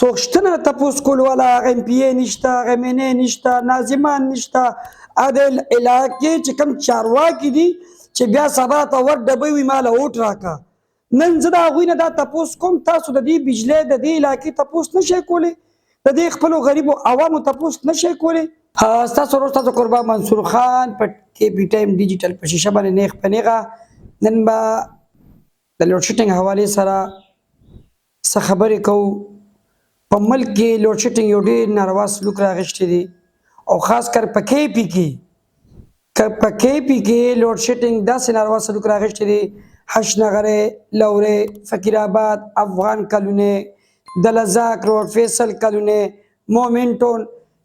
سوکشتنه تپوس کول والا هغه ایم پی ای نشته، هغه ایم این ای نشته، ناظمان نشته، هغه د علاقې چې کوم چارواکي دي چې بیا سبا ته ور ډبې وي ماله ووټ راکړه. نن زه د هغوی نه دا تپوس کوم، تاسو د دې بجلۍ د دې علاقې تپوس نه شئ کولی؟ د دې خپلو غریبو عوامو تپوس نه شئ کولی؟ ستاسو ورور ستاسو قربان منصور خان په کې پی ټایم ډیجیټل په شیشه باندې نیغ په نیغه نن به د لوډ شیډینګ حوالې سره څه خبرې کوو. په ملک کې لوډ شیډینګ یو ډېر ناروا سلوک راغشتی دی او خاص کر په کې پی کې لوډ شیډینګ داسې ناروا سلوک راغشتی دی. حشنغرې، لورې، فقیر آباد، افغان کلونه، دلزاک روډ، فیصل کلونه، مومن ټون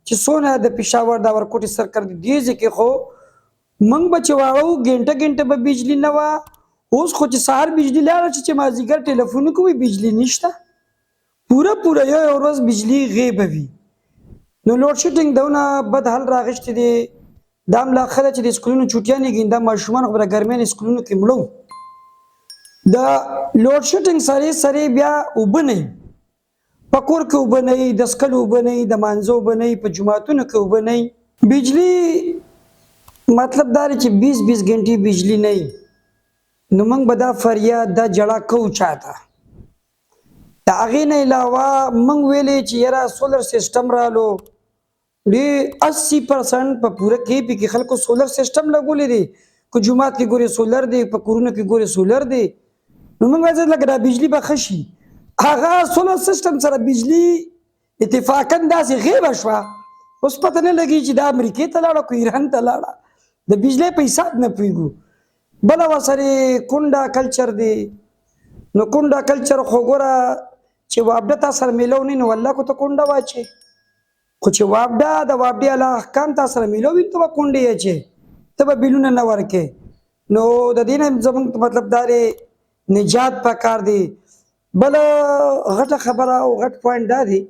چې څونه د پېښور د ورکوټي سرکر دي دې ځای کې خو موږ به چې واړو ګنټه ګنټه به بجلي نه وه. اوس خو چې سهار بجلي لاړه چې مازدیګر ټلیفون وکړو بجلي نشته، پوره یو ورځ بجلي غیبه وي. نو لوډ شیډینګ دونه بد حال راغشتی دی. دا هم لا ښه ده چې د سکولونو چوټیانې کېږي، دا ماشومان خو به د ګرمۍ نه سکولونو کې مړه وو. د لوډ شیډینګ سره بیا اوبه نه وي، په کور کې اوبه نه وي، د څښلو اوبه نه وي، د مانځه اوبه نه وي، په جوماتونو کې اوبه نه وي. بجلي مطلب دا دی چې 20 ګنټې بجلي نه وي. نو موږ به دا فریاد دا جړه کوو چاته. د هغې نه علاوه موږ ویلې چې یاره سولر سیسټم رالو، ډېر 80% په پوره کې پی کې خلکو سولر سیسټم لګولی دی. که جومات کې ګورې سولر دی، په کورونو کې ګورې سولر دی. نو موږ وایو لکه دا بجلي به ښه شي. هغه سولر سیسټم سره بجلي اتفاقا داسې غیبه شوه، اوس پته نه لګي چې دا امریکې ته لاړه که ایران ته لاړه، د بجلۍ په حساب نه پوهېږو. بله ورسره کونډه کلچر دی. نو کونډه کلچر خو ګوره چې وابډه تا سره میلو نه نو والله کو ته کونډه واچې، خو چې وابډه د وابډې اعلی احکام تا سره میلو وي ته به کونډې اچې، ته به بیلونه نه ورکې. نو د دې نه زموږ مطلب دا دی نجات پکار دی. بله غټه خبره او غټ پوینټ دا دی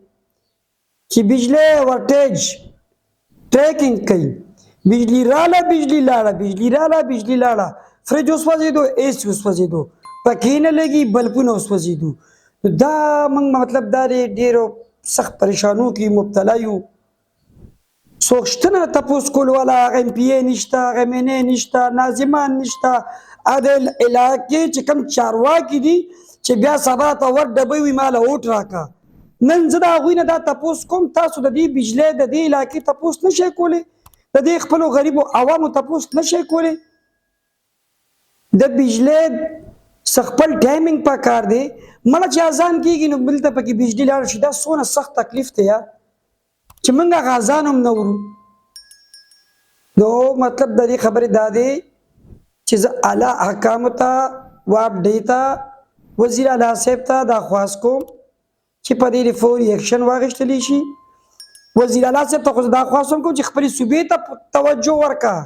چې بجلی ورټیج ټریکینګ کوي. بجلی راله بجلی لاړه، بجلی راله بجلی لاړه، فریج وسوځېدو، اے سی وسوځېدو، پکې نه لګي بلبونه وسوځېدو. دا موږ مطلب دا دی ډېرو سخت پریشانو کې مبتلا یو. سوکشتنه تپوس کول والا هغه ایم پی ای نشته، هغه ایم این ای نشته، ناظمان نشته، هغه د علاقې چې کوم چارواکي دي چې بیا سبا ته ور ډبې وي ماله ووټ راکړه. نن زه د هغوی نه دا تپوس کوم، تاسو د دې بجلۍ د دې علاقې تپوس نه شئ کولی؟ د دې خپلو غریبو عوامو تپوس نه شئ کولی؟ د بجلۍ څه خپل ټایمینګ پکار دی. مړه چې اذان کېږي نو بلته پکې بجلي لاړه شي، دا څونه سخت تکلیف دی یار چې موږ هغه اذان هم نه ورو. نو مطلب د دې خبرې دا دی چې زه اعلی حکامو ته، وابډې ته، وزیر اعلی صاحب ته دا خواست کوم چې په دې فوري ایکشن واخیستلی شي. وزیر اعلی صاحب ته خو دا خواست کوم چې خپلې صوبې ته توجه ورکړه،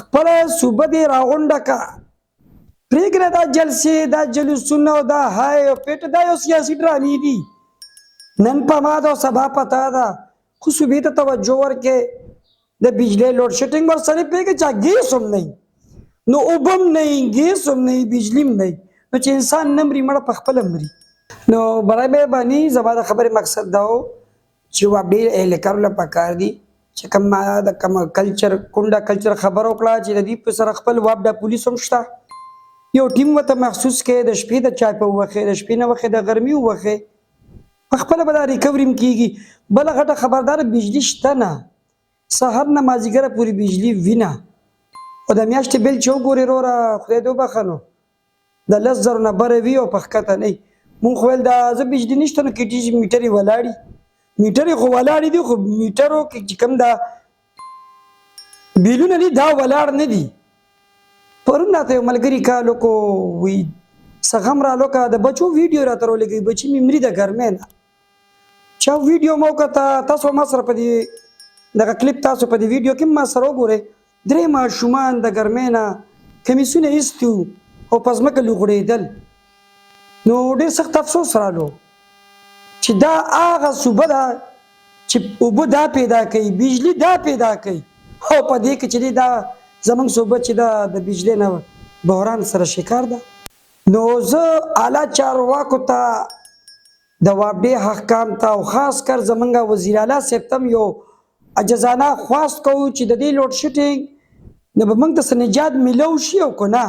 خپله صوبه دې راغونډه کړه. پرېږده دا جلسې، دا جلوسونه او دا های او پیټ دا یو سیاسي ډرامې دي. نن په ما ده او سبا په تا ده، خو صوبې ته توجه ورکړې. د بجلۍ لوډ شیډینګ ورسره پرېږدې چې ګیس هم نه وي، نو اوبه هم نه وي، ګیس هم نه وي، بجلي هم نه وي، نو چې انسان نه مري مړه په خپله مري. نو برای مهرباني زما د خبرې مقصد دا و چې وابډې اهلکارو له پکار دي چې کوم د کوم کلچر کونډه کلچر خبره وکړه چې د دې په سره خپل وابډه پولیس هم شته، یو ټیم ورته محسوس کړي د شپې د چای په وخت، د شپې نه وخت، د غرمې وخت، په خپله به دا ریکوري هم کېږي. بله غټه خبردار بجلي شته نه، سهار نه مازدیګره پورې بجلي وینه. او د میاشتې بیل چې وګورې وروره خدای دې وبخښه نو د 10,000 نه بره وي او په ښکته نه وي. مونږ خو ویل دا زه بجلي نشته نو کېږي میټرې ولاړي، میټرې خو ولاړې دي، خو میټرو کې چې کوم دا بیلونه دي دا ولاړ نه دي. پرون راته یو ملګري کال وکړو، وایي څه غم رالو که د بچو ویډیو راته راولېږئ، بچي مې مري د ګرمۍ نه. چا ویډیو مو وکته، تاسو ما سره په دې دغه کلیپ تاسو په دې ویډیو کې ما سره وګورئ. 3 ماشومان د ګرمۍ نه کمیسونه ایستي وو او په ځمکه لوغړېدل. نو ډېر سخت افسوس رالو چې دا هغه صوبه ده چې اوبه دا پیدا کوي، بجلي دا پیدا کوي، او په دې کې چې دا زموږ صوبه چې دا د بجلۍ نه بحران سره شکار ده. نو زه اعلی چارواکو ته د وابډې حکام ته او خاص کر زمونږ وزیر اعلی صاحب ته یو عجزانه خواست کوو چې د دې لوډ شیډینګ نه به موږ ته څه نجات میلو شي او که نه